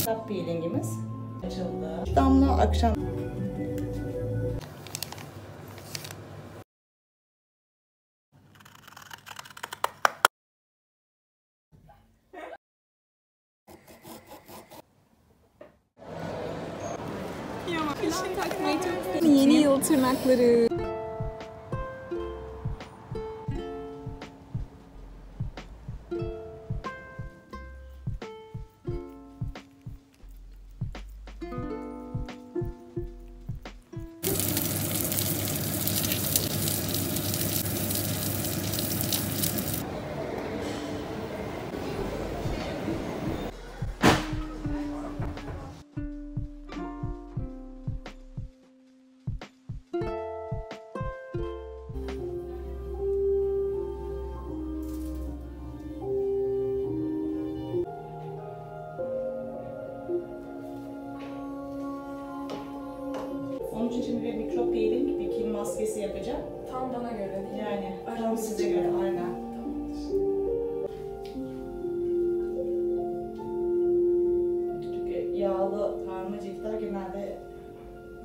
Scrub peelingimiz açıldı. Damla akşam. Yeni yıl tırnakları. Onun için şimdi bir mikro peeling, bir kil maskesi yapacağım. Tam bana göre değil mi? Yani tam size göre, aynen. Çünkü yağlı parma ciltler genelde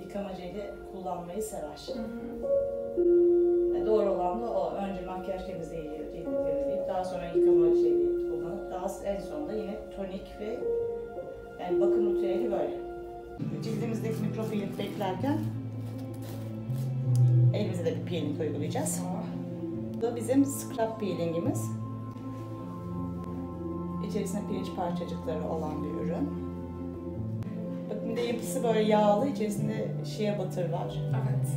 yıkama jeli kullanmayı sever. Doğru olan da o. Önce makyaj temizleyip, daha sonra yıkama jeli kullanıp, daha en sonunda yine tonik ve yani bakım ritüeli böyle. Cildimizdeki mikro peeling beklerken elimize de bir peeling uygulayacağız. Bu da bizim scrub peelingimiz. İçerisinde pirinç parçacıkları olan bir ürün. Bakın bir de yapısı böyle yağlı, içerisinde shea butter var. Evet.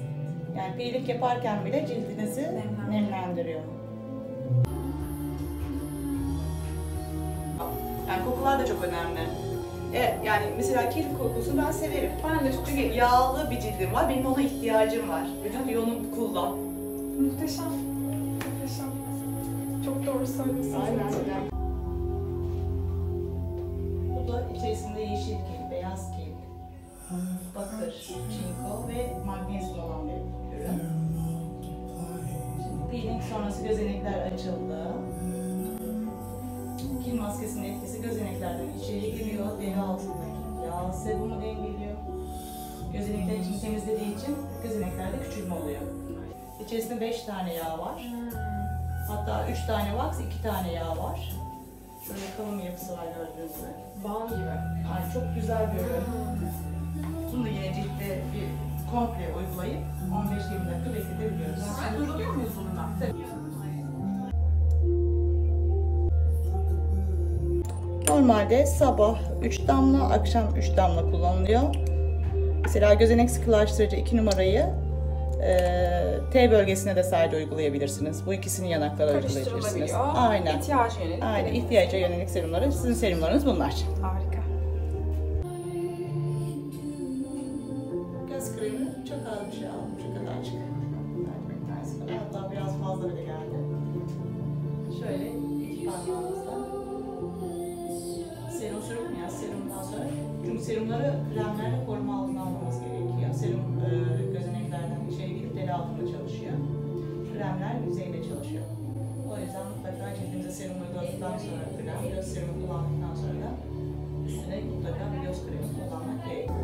Yani peeling yaparken bile cildinizi nemlendiriyor. Yani kokular da çok önemli. Evet, yani mesela kil kokusunu ben severim. Ben de Çünkü yağlı bir cildim var, benim ona ihtiyacım var. Vücut yoğunu kullan. Muhteşem. Muhteşem. Çok doğru söylüyorsunuz. Aynen. Bu da içerisinde yeşil kil, beyaz kil, bakır, çinko ve magnezyum olan bir ürün. Şimdi peeling sonrası gözenekler açıldı. Kil maskesinin etkisi gözeneklerden içeri giriyor, deri altındaki yağ serumu dengeliyor. Gözenekler için temizlediği için gözeneklerde küçülme oluyor. İçerisinde 5 tane yağ var. Hatta 3 tane wax, 2 tane yağ var. Şöyle kalın bir yapısı var gördüğünüz gibi. Bal gibi. Yani çok güzel bir ürün. Bunu da yine ciltte bir komple uygulayıp 15-20 dakika bekletebiliyoruz. Duruluyor muyuz bundan? Tabii. Normalde sabah 3 damla, akşam 3 damla kullanılıyor. Mesela gözenek sıkılaştırıcı 2 numarayı T bölgesine de sadece uygulayabilirsiniz. Bu ikisini yanaklara uygulayabilirsiniz. Aynen. İhtiyaca yönelik. Aynen. İhtiyaca yönelik serumları. Sizin serumlarınız bunlar. Harika. Göz kremi çok az bir şey aldım. Şu kadarcık. Hatta biraz fazla bile geldi. Şöyle iki parmağımızla serum sürüp ya serumdan sonra. Çünkü serumları kremlerle koruma altına almamız gerekiyor. Serum gözeneklerden içeri girip deri altında çalışıyor. Kremler yüzeyle çalışıyor. O yüzden mutlaka cildimize serum uyguladıktan sonra krem, göz serumu kullandıktan sonra da üstüne mutlaka bir göz kremi kullanmak gerekiyor.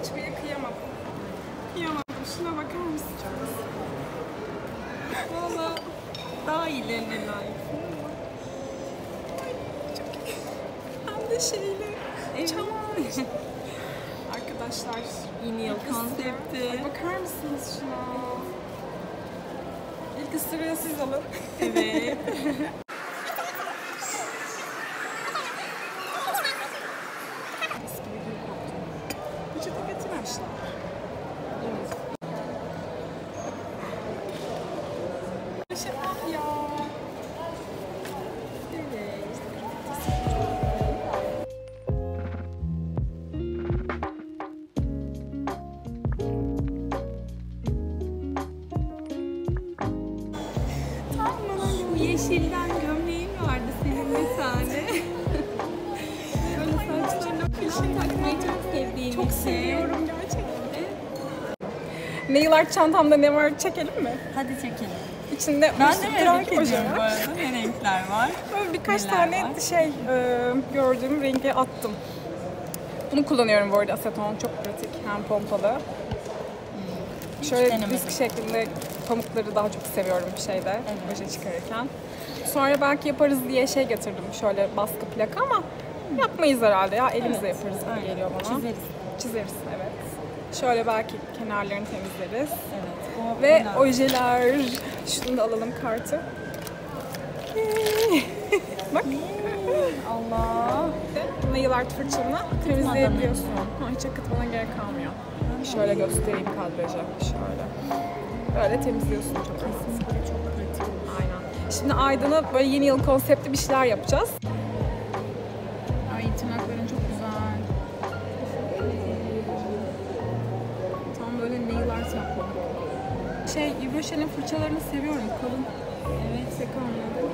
açmaya kıyamadım. Kıyamadım. Şuna bakar mısınız? Valla daha iyilerine layıksın ama. Çok iyi. Hem de şeyle. Çamaşır. Arkadaşlar, Yeni yıl konsepti. Ay, bakar mısınız şuna? İlk ısırığı siz alın. Evet. Eski bir gün koktu. Peçete getirmişler. Evet. Şeffaf ya. Evet. Bu yeşilden gömleğin vardı senin bir tane. Böyle saçlarına falan takmayı çok sevdiğin Çok için. seviyorum gerçekten. Nail art çantamda ne var çekelim mi? Hadi çekelim. İçinde Ben de üstü merak renk ediyorum oje bu var. arada. Ne renkler var? Böyle birkaç Neler tane var? gördüğüm rengi attım. Bunu kullanıyorum bu arada, aseton çok pratik, hem pompalı. Şöyle denemedim. disk şeklinde pamukları daha çok seviyorum şeyde, oje çıkarırken. Sonra belki yaparız diye şey getirdim, şöyle baskı plaka ama yapmayız herhalde ya, elimizle yaparız gibi Aynen. geliyor bana. Çizeriz, evet. Şöyle belki kenarlarını temizleriz. Evet. Ve ojeler, şunu da alalım, kartı. Bak. Allah. Nail art fırçanı temizleyebiliyorsun. Hiç akıtmana gerek kalmıyor. Şöyle göstereyim kadraja. Şöyle. Böyle temizliyorsun çok az. Çok pratik. Aynen. Şimdi Aydın'a böyle yeni yıl konseptli bir şeyler yapacağız. Ay tırnakların çok güzel. Tam böyle nail art yapalım. Yves Saint'in fırçalarını seviyorum. Kalın. Evet. Tek anladım.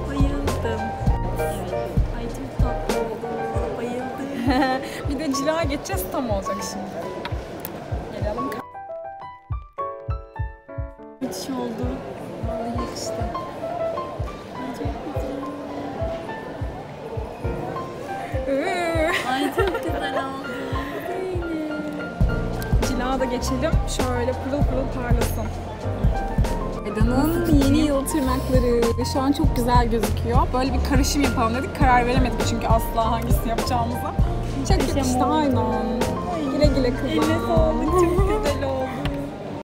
Bayıldım. Evet. Ay çok tatlı oldu. Bayıldım. Bir de cila geçeceğiz, tam olacak şimdi. Gelelim. Müthiş oldu. Vallahi işte. Ay çok güzel. Iıı. Ay çok güzel oldu. Cila da geçelim. Şöyle pırıl pırıl parlasın. Aydın'ın Yeni yıl tırnakları. Şu an çok güzel gözüküyor. Böyle bir karışım yapalım dedik. Karar veremedik çünkü asla hangisini yapacağımıza. Çok yakıştı, aynen. Güle güle kızım. Eline sağlık. Çok güzel.